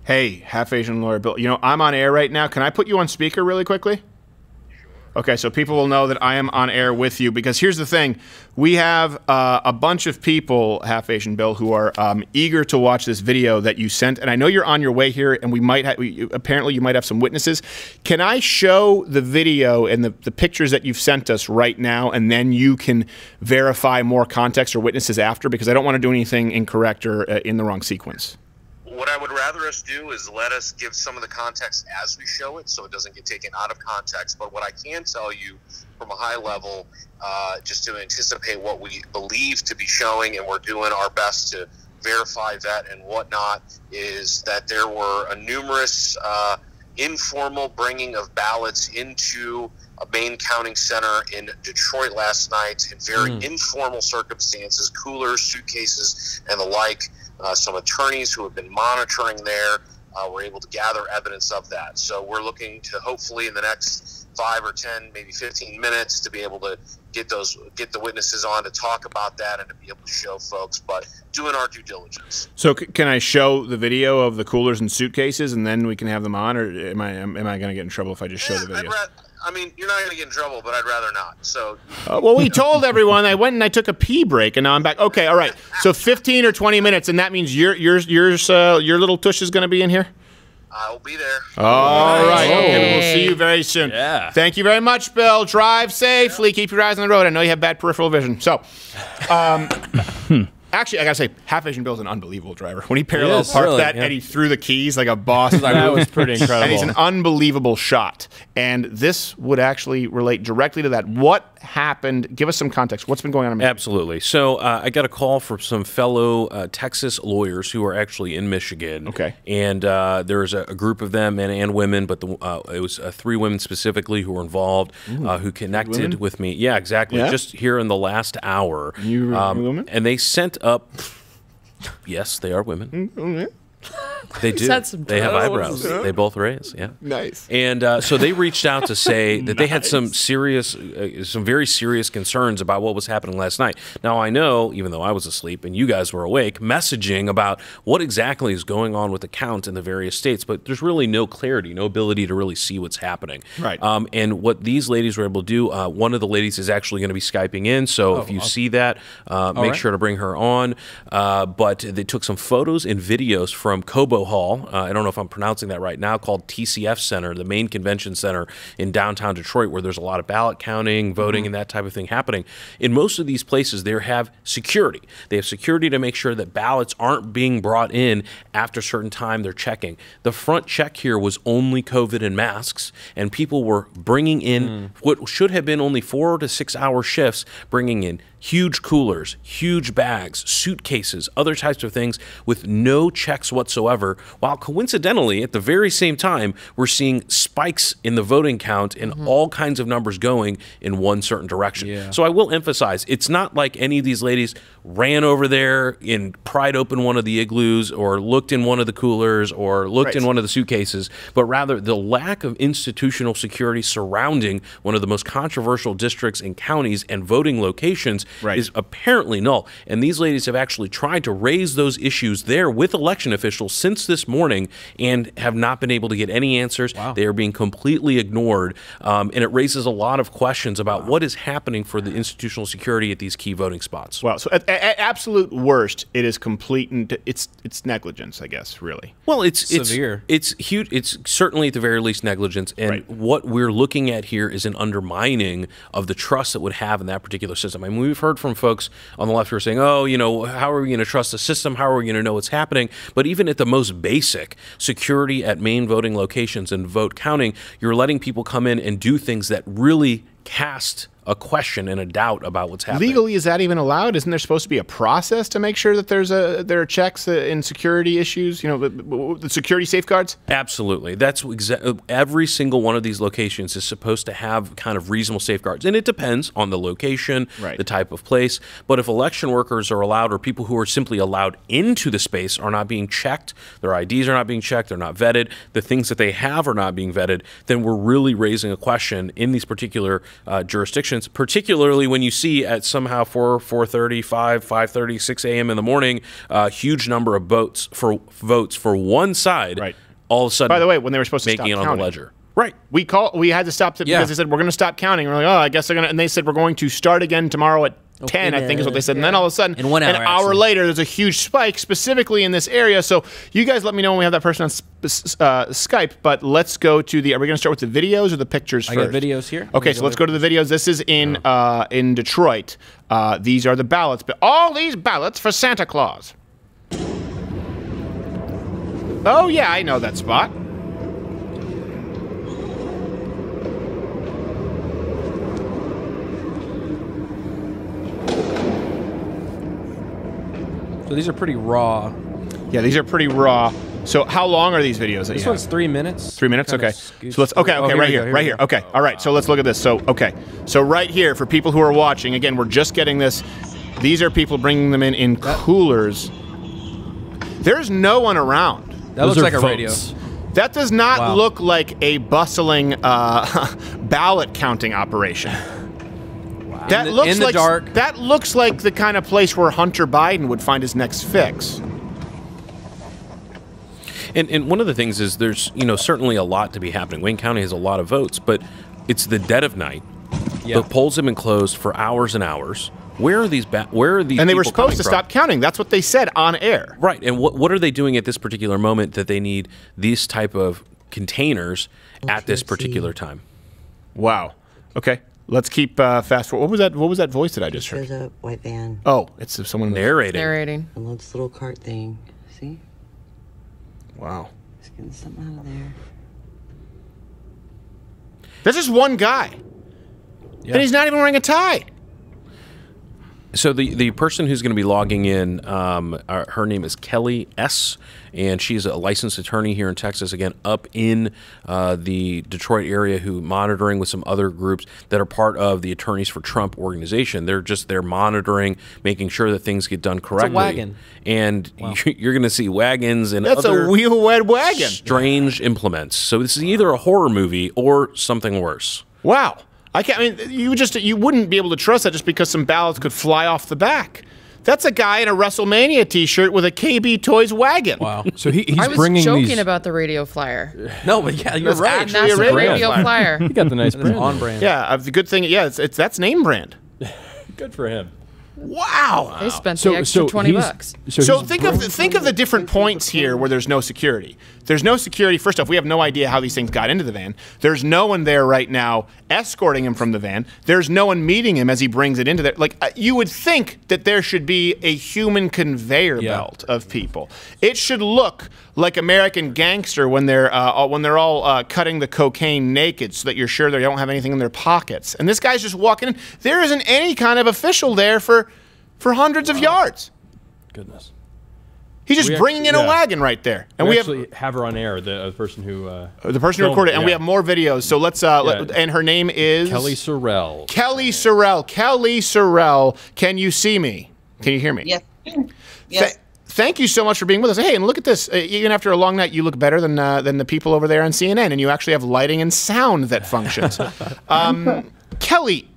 Hey, half Asian lawyer Bill. You know, I'm on air right now. Can I put you on speaker really quickly? Okay, so people will know that I am on air with you, because here's the thing. We have a bunch of people, Half Asian Bill, who are eager to watch this video that you sent. And I know you're on your way here, and we might apparently you might have some witnesses. Can I show the video and the pictures that you've sent us right now, and then you can verify more context or witnesses after? Because I don't want to do anything incorrect or in the wrong sequence. What I would rather us do is let us give some of the context as we show it, so it doesn't get taken out of context. But what I can tell you from a high level, just to anticipate what we believe to be showing, and we're doing our best to verify that and whatnot, is that there were a numerous informal bringing of ballots into a main counting center in Detroit last night in very informal circumstances, coolers, suitcases, and the like. Some attorneys who have been monitoring there were able to gather evidence of that. So we're looking to hopefully in the next 5 or 10, maybe 15 minutes to be able to get the witnesses on to talk about that and to be able to show folks, but doing our due diligence. So can I show the video of the coolers and suitcases, and then we can have them on, or am I going to get in trouble if I just show the video? I mean, you're not going to get in trouble, but I'd rather not. So, well, we told everyone. I went and I took a pee break, and now I'm back. Okay, all right. So 15 or 20 minutes, and that means your little tush is going to be in here? I'll be there. All right. Okay, we'll see you very soon. Yeah. Thank you very much, Bill. Drive safely. Keep your eyes on the road. I know you have bad peripheral vision. So, actually, I got to say, Half Asian Bill's an unbelievable driver. When he parallel parked and he threw the keys like a boss. That was pretty incredible. And he's an unbelievable shot. And this would actually relate directly to that. What happened? Give us some context. What's been going on? Absolutely. So I got a call from some fellow Texas lawyers who are actually in Michigan. Okay. And there was a group of them, men and women, but it was 3 women specifically who were involved, who connected with me. Yeah, exactly. Yeah? Just here in the last hour. You women? And they sent up. Yes, they are women. They do. They have eyebrows. They both raise. Yeah. Nice. And so they reached out to say that they had some very serious concerns about what was happening last night. Now I know, even though I was asleep and you guys were awake, messaging about what exactly is going on with the count in the various states, but there's really no clarity, no ability to really see what's happening. Right. And what these ladies were able to do, one of the ladies is actually going to be Skyping in. So if you see that, make sure to bring her on. But they took some photos and videos from Cobo Hall, I don't know if I'm pronouncing that right now, called TCF Center, the main convention center in downtown Detroit, where there's a lot of ballot counting, voting, and that type of thing happening. In most of these places, they have security. They have security to make sure that ballots aren't being brought in after a certain time they're checking. The front check here was only COVID and masks, and people were bringing in what should have been only 4 to 6 hour shifts, bringing in huge coolers, huge bags, suitcases, other types of things with no checks whatsoever, while coincidentally, at the very same time, we're seeing spikes in the voting count and all kinds of numbers going in one certain direction. Yeah. So I will emphasize, it's not like any of these ladies ran over there and pried open one of the igloos or looked in one of the coolers or looked in one of the suitcases, but rather the lack of institutional security surrounding one of the most controversial districts and counties and voting locations is apparently null. And these ladies have actually tried to raise those issues there with election officials since this morning and have not been able to get any answers. Wow. They are being completely ignored. And it raises a lot of questions about what is happening for the institutional security at these key voting spots. Well, so at absolute worst, it is complete and it's negligence, I guess, really. Well, it's severe. It's huge. It's certainly at the very least negligence. And what we're looking at here is an undermining of the trust that would have in that particular system. I mean, we've heard from folks on the left who are saying, oh, you know, how are we going to trust the system? How are we going to know what's happening? But even at the most basic security at main voting locations and vote counting, you're letting people come in and do things that really cast a question and a doubt about what's happening. Legally, is that even allowed? Isn't there supposed to be a process to make sure that there are checks in security issues, you know, the security safeguards? Absolutely. That's every single one of these locations is supposed to have kind of reasonable safeguards. And it depends on the location, the type of place. But if election workers are allowed, or people who are simply allowed into the space are not being checked, their IDs are not being checked, they're not vetted, the things that they have are not being vetted, then we're really raising a question in these particular jurisdictions patience, particularly when you see at somehow 4:30, 5:30, 6 a.m. in the morning, a huge number of votes for one side. Right. All of a sudden, by the way, when they were supposed to making stop it on counting. the ledger. Right. We had to stop it because they said we're going to stop counting. We're like, oh, I guess they're going to. And they said we're going to start again tomorrow at 10, I think is what they said. And then all of a sudden, in 1 hour, an hour later, there's a huge spike specifically in this area. So you guys let me know when we have that person on Skype. But let's go to the. Are we going to start with the videos or the pictures first? I got videos here. Okay, so let's go to the videos. This is in Detroit. These are the ballots. But all these ballots for Santa Claus. Oh yeah, I know that spot. So these are pretty raw. Yeah, these are pretty raw. So how long are these videos? This one's 3 minutes. 3 minutes. Okay. So let's. Okay. Right here. Okay. All right. So let's look at this. So okay. So right here for people who are watching, again, we're just getting this. These are people bringing them in coolers. There's no one around. That looks like a radio. That does not look like a bustling ballot counting operation. That looks in the like dark. That looks like the kind of place where Hunter Biden would find his next fix. And one of the things is there's certainly a lot to be happening. Wayne County has a lot of votes, but it's the dead of night. The polls have been closed for hours and hours. Where are these? And they were supposed to stop counting. That's what they said on air. Right. And what are they doing at this particular moment that they need these type of containers at this particular time? Wow. Okay. Let's keep fast forward. What was that voice that I just heard? Shows up, white van. Oh, it's someone narrating. And this little cart thing. See? Wow. He's getting something out of there. There's just one guy. Yeah. And he's not even wearing a tie. So the person who's going to be logging in, her name is Kelly S., and she's a licensed attorney here in Texas, again, up in the Detroit area, who monitoring with some other groups that are part of the Attorneys for Trump organization. They're just there monitoring, making sure that things get done correctly. It's a wagon. And you're going to see wagons and That's other a wheel-wed wagon. Strange implements. So this is either a horror movie or something worse. Wow. I mean, you wouldn't be able to trust that just because some ballots could fly off the back. That's a guy in a WrestleMania T-shirt with a KB Toys wagon. Wow. So he's I was bringing joking these... about the radio flyer. No, but yeah, you're right. Actually That's a radio flyer. He got the nice brand. On brand. Yeah, the good thing, that's name brand. Good for him. Wow. They spent the extra $20. So think of the different points here where there's no security. There's no security. First off, we have no idea how these things got into the van. There's no one there right now escorting him from the van. There's no one meeting him as he brings it into there. Like, you would think that there should be a human conveyor belt of people. It should look like American Gangster when they're all cutting the cocaine naked, so that you're sure they don't have anything in their pockets. And this guy's just walking in. There isn't any kind of official there for hundreds of yards. Goodness. He's just bringing in a wagon right there, and we actually have her on air. The person who recorded it, and we have more videos. So let's and her name is Kelly Sorrell. Kelly Sorrell. Kelly Sorrell. Can you see me? Can you hear me? Yes. Yes. Thank you so much for being with us. Hey, and look at this. Even after a long night, you look better than the people over there on CNN, and you actually have lighting and sound that functions. Kelly,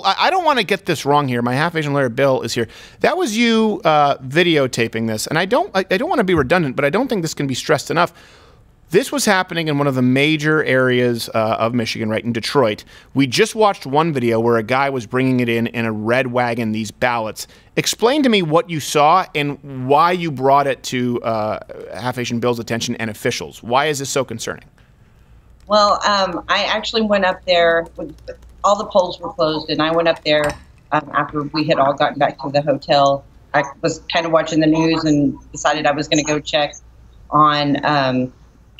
I don't want to get this wrong here. My half-Asian lawyer Bill is here. That was you videotaping this, and I don't want to be redundant, but I don't think this can be stressed enough. This was happening in one of the major areas of Michigan, right in Detroit. We just watched one video where a guy was bringing it in a red wagon, these ballots. Explain to me what you saw and why you brought it to half-Asian Bill's attention and officials. Why is this so concerning? Well, I actually went up there. All the polls were closed, and I went up there after we had all gotten back to the hotel. I was kind of watching the news and decided I was going to go check on,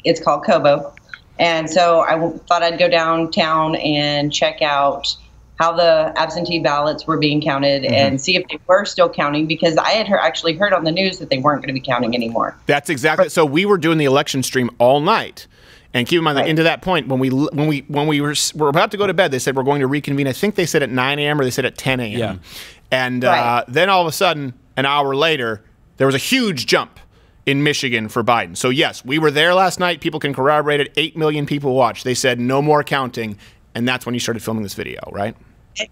it's called Kobo. And so I thought I'd go downtown and check out how the absentee ballots were being counted and see if they were still counting, because I had actually heard on the news that they weren't going to be counting anymore. That's exactly. So we were doing the election stream all night. And keep in mind that into that point, when we were about to go to bed, they said we're going to reconvene. I think they said at 9 a.m. or they said at 10 a.m. Yeah. And then all of a sudden, an hour later, there was a huge jump in Michigan for Biden. So yes, we were there last night. People can corroborate it. 8 million people watched. They said no more counting, and that's when you started filming this video, right?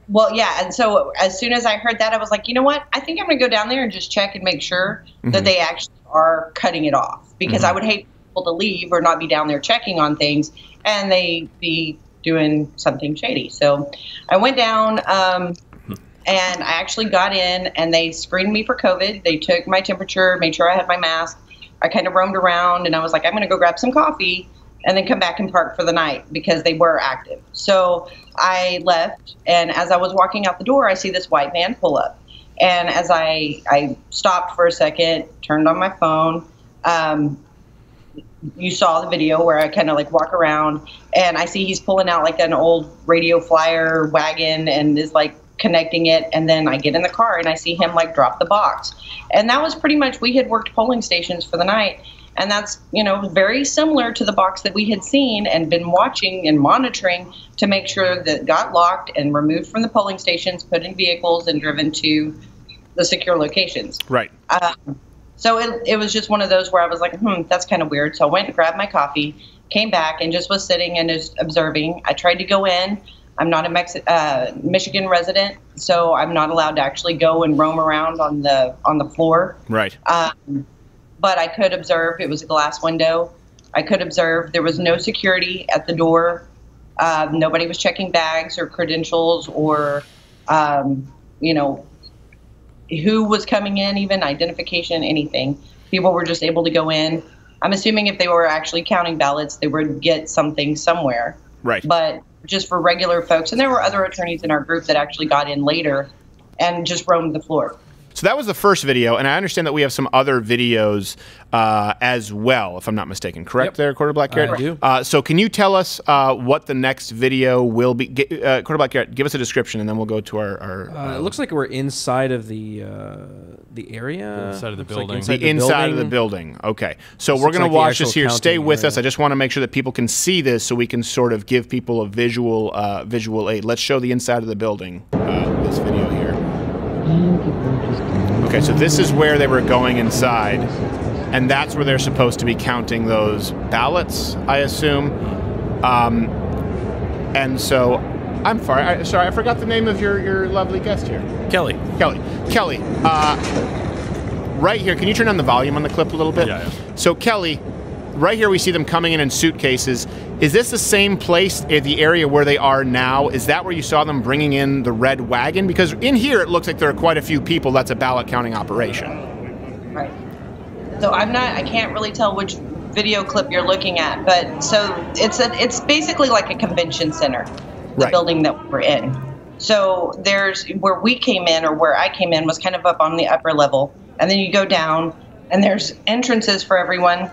Well, yeah. And so as soon as I heard that, I was like, you know what? I think I'm going to go down there and just check and make sure that they actually are cutting it off, because I would hate people to leave or not be down there checking on things and they be doing something shady. So I went down and I actually got in and they screened me for COVID. They took my temperature, made sure I had my mask. I kind of roamed around and I was like, I'm going to go grab some coffee and then come back and park for the night, because they were active. So I left, and as I was walking out the door, I see this white van pull up. And as I stopped for a second, turned on my phone, you saw the video where I kind of like walk around, and I see he's pulling out like an old radio flyer wagon and is like connecting it. And then I get in the car and I see him like drop the box. And that was pretty much, we had worked polling stations for the night. And that's, you know, very similar to the box that we had seen and been watching and monitoring to make sure that got locked and removed from the polling stations, put in vehicles, and driven to the secure locations. Right. So it was just one of those where I was like, that's kind of weird. So I went and grabbed my coffee, came back, and just was sitting and just observing. I tried to go in. I'm not a Michigan resident, so I'm not allowed to actually go and roam around on the floor. Right. But I could observe. It was a glass window. I could observe. There was no security at the door. Nobody was checking bags or credentials or, you know, who was coming in, even identification, anything. People were just able to go in. I'm assuming if they were actually counting ballots, they would get something somewhere. Right. But just for regular folks, and there were other attorneys in our group that actually got in later and just roamed the floor. So that was the first video, and I understand that we have some other videos as well, if I'm not mistaken. Correct there, Quarter Black Carrot? I do. So can you tell us what the next video will be? Quarter Black Carrot, give us a description, and then we'll go to our it looks like we're inside of the area. Inside of the Looks like building. the inside of the building. Okay. So we're going to watch this here. Stay with us. I just want to make sure that people can see this so we can sort of give people a visual aid. Let's show the inside of the building, this video here. Okay, so this is where they were going inside, and that's where they're supposed to be counting those ballots, I assume. And so, I'm sorry, I forgot the name of your lovely guest here. Kelly. Kelly, right here, can you turn on the volume on the clip a little bit? Yeah. So, Kelly, right here we see them coming in suitcases. Is this the same place, the area where they are now? Is that where you saw them bringing in the red wagon? Because in here it looks like there are quite a few people. That's a ballot counting operation. Right. So I can't really tell which video clip you're looking at, but so it's basically like a convention center, the building that we're in. So there's where we came in, or where I came in, was kind of up on the upper level, and then you go down, and there's entrances for everyone.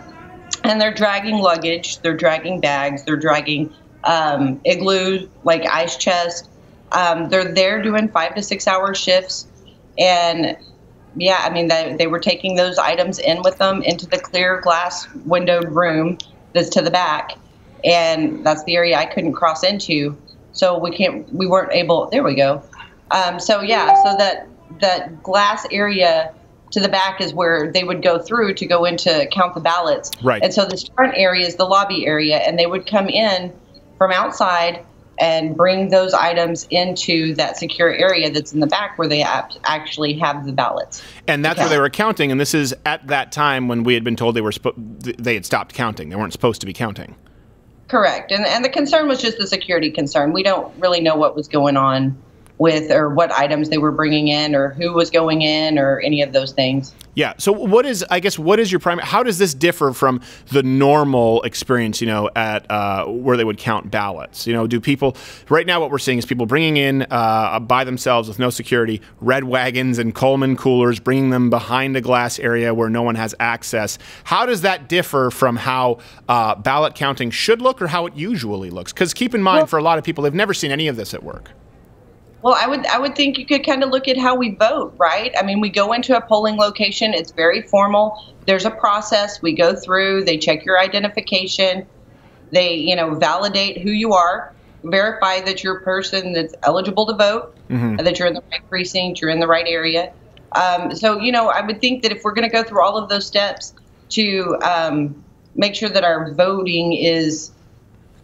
And they're dragging luggage, they're dragging bags, they're dragging igloo, like ice chest. They're there doing 5 to 6 hour shifts. And yeah, I mean, they were taking those items in with them into the clear glass windowed room that's to the back. And that's the area I couldn't cross into. So we weren't able, there we go. So yeah, so that glass area to the back is where they would go through to go in to count the ballots. Right. And so this front area is the lobby area, and they would come in from outside and bring those items into that secure area that's in the back where they actually have the ballots. And that's where they were counting, and this is at that time when we had been told they had stopped counting. They weren't supposed to be counting. Correct. And the concern was just the security concern. We don't really know what was going on with, or what items they were bringing in, or who was going in, or any of those things. Yeah. So what is your primary, how does this differ from the normal experience, you know, at where they would count ballots? You know, do people, right now what we're seeing is people bringing in by themselves with no security, red wagons and Coleman coolers, bringing them behind a glass area where no one has access. How does that differ from how ballot counting should look, or how it usually looks? Because keep in mind, for a lot of people, they've never seen any of this at work. Well, I would think you could kind of look at how we vote, right? I mean, we go into a polling location. It's very formal. There's a process. We go through. They check your identification. They, you know, validate who you are, verify that you're a person that's eligible to vote, and that you're in the right precinct, you're in the right area. So, you know, I would think that if we're going to go through all of those steps to make sure that our voting is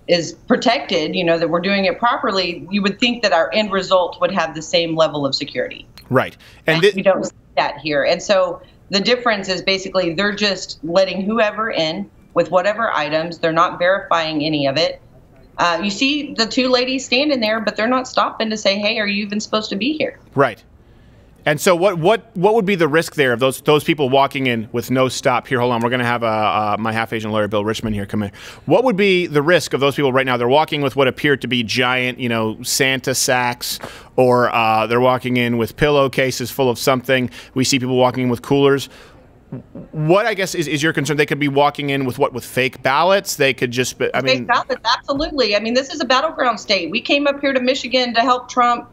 is protected, you know, that we're doing it properly, you would think that our end result would have the same level of security. Right. And we don't see that here. And so the difference is basically they're just letting whoever in with whatever items. They're not verifying any of it. You see the two ladies standing there, but they're not stopping to say, hey, are you even supposed to be here? Right. And so what would be the risk there of those people walking in with no stop? Here, hold on. We're going to have my half-Asian lawyer, Bill Richmond, here come in. What would be the risk of those people right now? They're walking with what appear to be giant, you know, Santa sacks, or they're walking in with pillowcases full of something. We see people walking in with coolers. What, I guess, is your concern? They could be walking in with what? With fake ballots? They could just, I mean... Fake ballots, absolutely. I mean, this is a battleground state. We came up here to Michigan to help Trump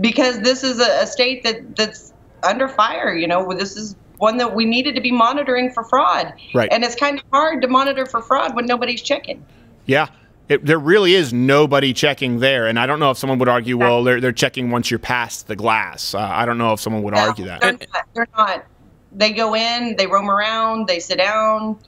because this is a state that's under fire. You know, this is one that we needed to be monitoring for fraud. Right. And it's kind of hard to monitor for fraud when nobody's checking. Yeah. There really is nobody checking there. And I don't know if someone would argue, well, they're checking once you're past the glass. I don't know if someone would argue that. They're not. They go in, they roam around, they sit down.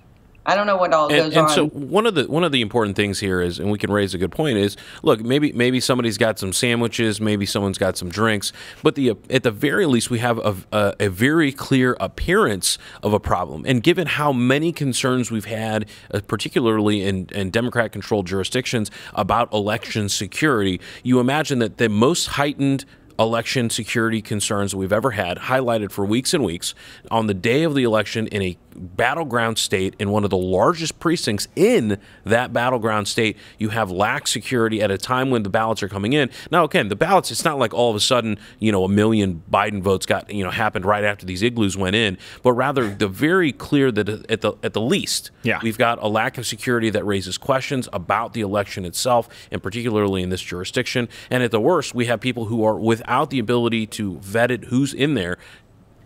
I don't know what all goes on. And so one of the important things here is, and we can raise a good point, is look, maybe somebody's got some sandwiches, maybe someone's got some drinks, but at the very least we have a very clear appearance of a problem. And given how many concerns we've had, particularly in Democrat-controlled jurisdictions, about election security, you imagine that the most heightened election security concerns that we've ever had, highlighted for weeks and weeks, on the day of the election in a battleground state, in one of the largest precincts in that battleground state, you have lax security at a time when the ballots are coming in. Now, again, the ballots, it's not like all of a sudden, you know, 1 million Biden votes got, you know, happened right after these igloos went in, but rather the very clear that at the least, we've got a lack of security that raises questions about the election itself, and particularly in this jurisdiction. And at the worst, we have people who are without the ability to vet it, who's in there.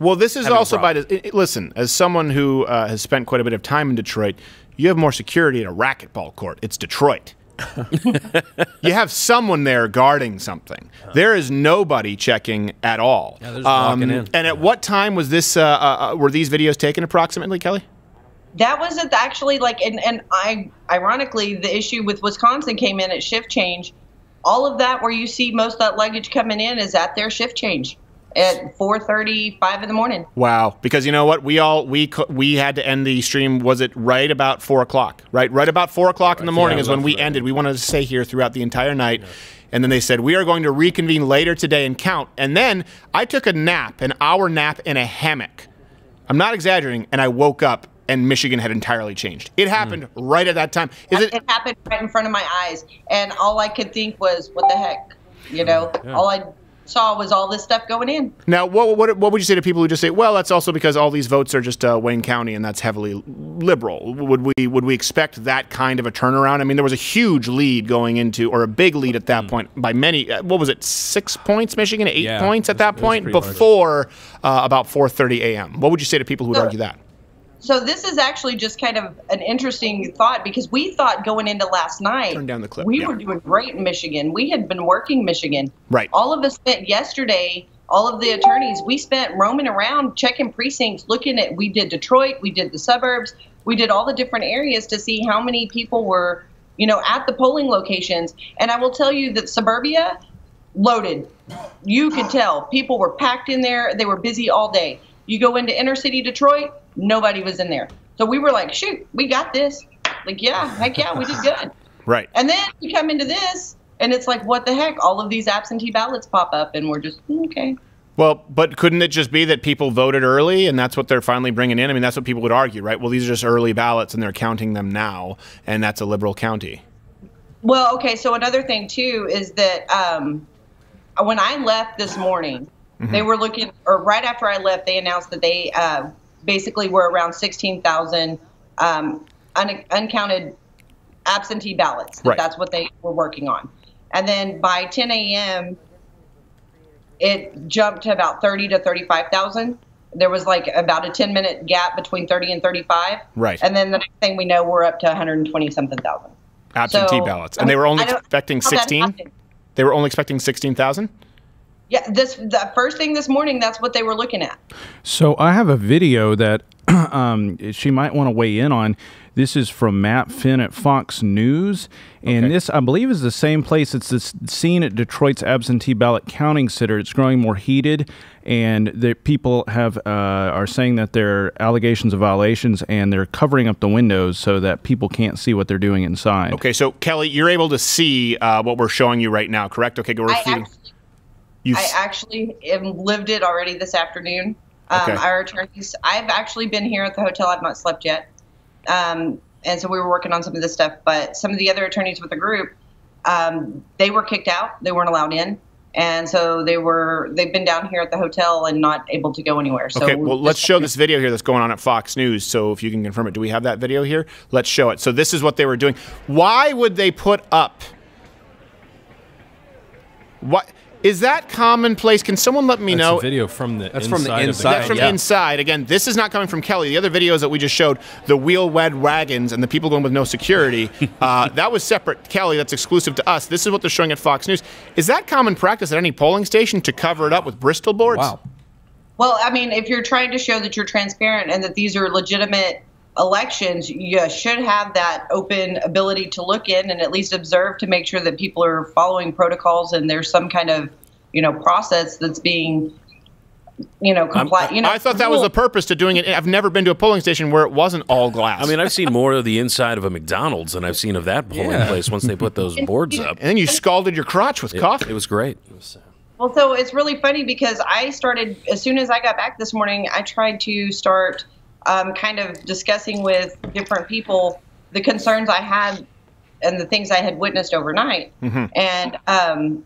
Well, this is also listen, as someone who has spent quite a bit of time in Detroit, you have more security at a racquetball court. It's Detroit. You have someone there guarding something. There is nobody checking at all. Yeah, there's walking in. And at what time was this? Were these videos taken approximately, Kelly? That was actually like, ironically, the issue with Wisconsin came in at shift change. All of that, where you see most of that luggage coming in, is at their shift change at 4:30, 5 in the morning. Wow! Because you know what, we had to end the stream. Was it right about 4 o'clock? Right about 4 o'clock in the morning is when we ended. We wanted to stay here throughout the entire night, and then they said we are going to reconvene later today and count. And then I took a nap, an hour nap in a hammock. I'm not exaggerating, and I woke up. And Michigan had entirely changed. It happened right at that time. It happened right in front of my eyes, and all I could think was, "What the heck?" You know, all I saw was all this stuff going in. Now, what would you say to people who just say, "Well, that's also because all these votes are just Wayne County, and that's heavily liberal"? Would we expect that kind of a turnaround? I mean, there was a huge lead going into, or a big lead at that point by many. What was it? 6 points, Michigan, 8 points at that point before about 4:30 a.m. What would you say to people who would argue that? So this is actually just kind of an interesting thought, because we thought going into last night, turn down the clip. We were doing great in Michigan. We had been working Michigan. Right. All of us spent yesterday, all of the attorneys, we spent roaming around, checking precincts, looking at, we did Detroit, we did the suburbs, we did all the different areas to see how many people were, you know, at the polling locations. And I will tell you that suburbia, loaded. You could tell. People were packed in there. They were busy all day. You go into inner city Detroit, nobody was in there. So we were like, shoot, we got this. Like, yeah, heck yeah, we did good. Right. And then you come into this, and it's like, what the heck? All of these absentee ballots pop up, and we're just, okay. Well, but couldn't it just be that people voted early, and that's what they're finally bringing in? I mean, that's what people would argue, right? Well, these are just early ballots, and they're counting them now, and that's a liberal county. Well, okay, so another thing, too, is that when I left this morning, they were looking, or right after I left, they announced that they basically were around 16,000 uncounted absentee ballots. That's what they were working on. And then by 10 a.m., it jumped to about 30 to 35,000. There was like about a 10-minute gap between 30 and 35. Right. And then the next thing we know, we're up to 120-something thousand. Absentee ballots. And they were only expecting 16? They were only expecting 16,000? Yeah, the first thing this morning, that's what they were looking at. So I have a video that she might want to weigh in on. This is from Matt Finn at Fox News. And this, I believe, is the same place. It's this scene at Detroit's absentee ballot counting center. It's growing more heated, and the people are saying that there are allegations of violations, and they're covering up the windows so that people can't see what they're doing inside. Okay, so Kelly, you're able to see what we're showing you right now, correct? Okay, go. I actually lived it already this afternoon. Our attorneys, I've actually been here at the hotel. I've not slept yet. And so we were working on some of this stuff, but some of the other attorneys with the group, they were kicked out. They weren't allowed in. And so they've been down here at the hotel and not able to go anywhere. So okay, well, let's show this video here that's going on at Fox News. So if you can confirm it, do we have that video here? Let's show it. So this is what they were doing. Why would they put up? What? Is that commonplace? Can someone let me know? That's a video from the That's inside. from the inside. That's from inside. Again, this is not coming from Kelly. The other videos that we just showed, the wheel-wed wagons and the people going with no security, that was separate. Kelly, that's exclusive to us. This is what they're showing at Fox News. Is that common practice at any polling station to cover it up with Bristol boards? Wow. Well, I mean, if you're trying to show that you're transparent and that these are legitimate elections, you should have that open ability to look in and at least observe to make sure that people are following protocols and there's some kind of, process that's being, compliant. I thought that was the purpose to doing it. I've never been to a polling station where it wasn't all glass. I mean, I've seen more of the inside of a McDonald's than I've seen of that polling place once they put those boards up. And then you scalded your crotch with coffee. It was great. Well, so it's really funny because I started, as soon as I got back this morning, I tried to start kind of discussing with different people the concerns I had and the things I had witnessed overnight. Mm-hmm. And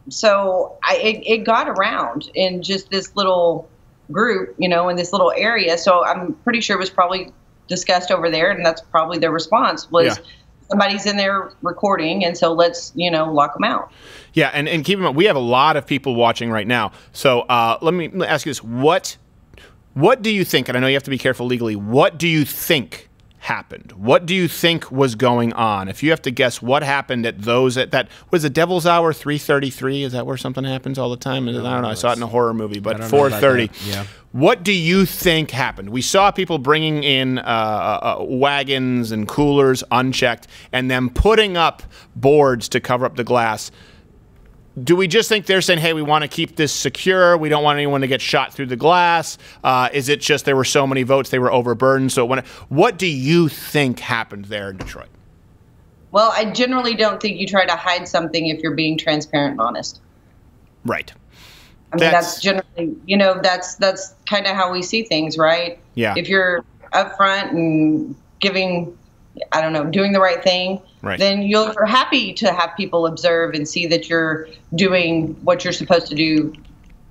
so it got around in just this little group, in this little area. So I'm pretty sure it was probably discussed over there, and that's probably their response was somebody's in there recording, and so let's, lock them out. Yeah, and keep in mind, we have a lot of people watching right now. So let me ask you this. What do you think, and I know you have to be careful legally, what do you think happened? What do you think was going on? If you have to guess what happened at that was the Devil's Hour 3:33, is that where something happens all the time? I don't know, I saw it in a horror movie, but 4:30. Yeah. What do you think happened? We saw people bringing in wagons and coolers unchecked and then putting up boards to cover up the glass. Do we just think they're saying, hey, we want to keep this secure, we don't want anyone to get shot through the glass? Is it just there were so many votes they were overburdened? So what do you think happened there in Detroit? Well, I generally don't think you try to hide something if you're being transparent and honest. Right. I mean, that's generally, that's kind of how we see things, right? Yeah. If you're upfront and giving, doing the right thing, then you're happy to have people observe and see that you're doing what you're supposed to do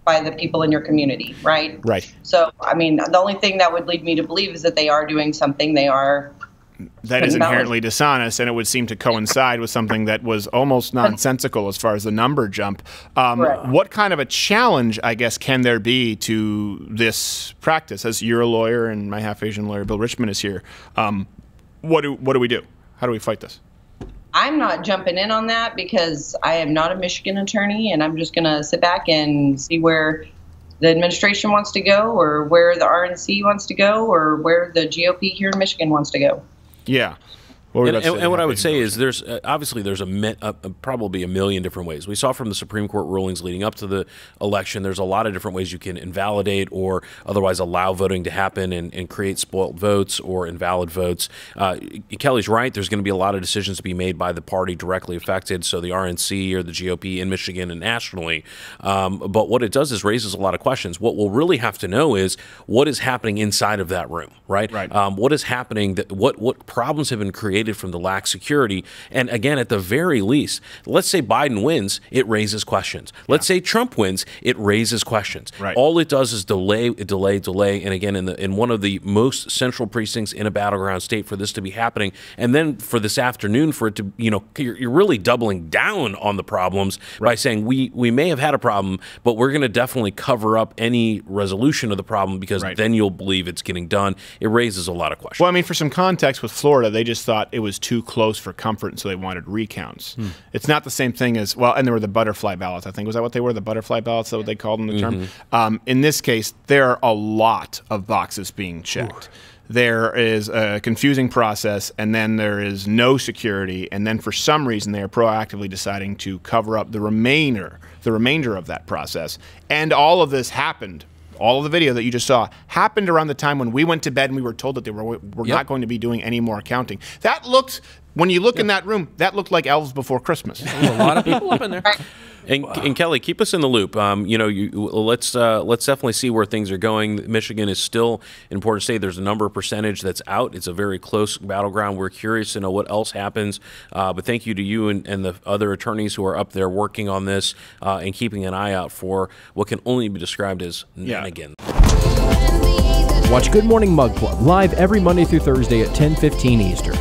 by the people in your community, right? Right. So, I mean, the only thing that would lead me to believe is that they are doing something. That is inherently dishonest, and it would seem to coincide with something that was almost nonsensical as far as the number jump. What kind of a challenge, I guess, can there be to this practice? As you're a lawyer and my half-Asian lawyer, Bill Richmond, is here. What do we do? How do we fight this? I'm not jumping in on that because I am not a Michigan attorney, and I'm just going to sit back and see where the administration wants to go, or where the RNC wants to go, or where the GOP here in Michigan wants to go. Yeah. And what I would say is there's obviously there's probably a million different ways. We saw from the Supreme Court rulings leading up to the election, there's a lot of different ways you can invalidate or otherwise allow voting to happen and create spoiled votes or invalid votes. Kelly's right. There's going to be a lot of decisions to be made by the party directly affected, so the RNC or the GOP in Michigan and nationally. But what it does is raises a lot of questions. What we'll really have to know is what is happening inside of that room, right? What is happening? What problems have been created from the lax security? And again, at the very least, let's say Biden wins, it raises questions. Let's say Trump wins, it raises questions. All it does is delay. And again, in one of the most central precincts in a battleground state for this to be happening, and then for this afternoon for it to, you're really doubling down on the problems by saying we may have had a problem, but we're going to definitely cover up any resolution of the problem because then you'll believe it's getting done. It raises a lot of questions. Well, I mean, for some context with Florida, they just thought it was too close for comfort, and so they wanted recounts. It's not the same thing as, well, and there were the butterfly ballots, I think. Was that what they were, the butterfly ballots, is that what they called them, the term? In this case, there are a lot of boxes being checked. there is a confusing process, and then there is no security, and then for some reason they are proactively deciding to cover up the remainder of that process. And all of this happened. All of the video that you just saw happened around the time when we went to bed and we were told that they were not going to be doing any more accounting. That looked, when you look in that room, that looked like Elves Before Christmas. There's a lot of people up in there. And Kelly, keep us in the loop. Let's definitely see where things are going. Michigan is still an important state. There's a number of percentage that's out. It's a very close battleground. We're curious to know what else happens. But thank you to you and the other attorneys who are up there working on this and keeping an eye out for what can only be described as shenanigans. Watch Good Morning Mug Club live every Monday through Thursday at 10:15 Eastern.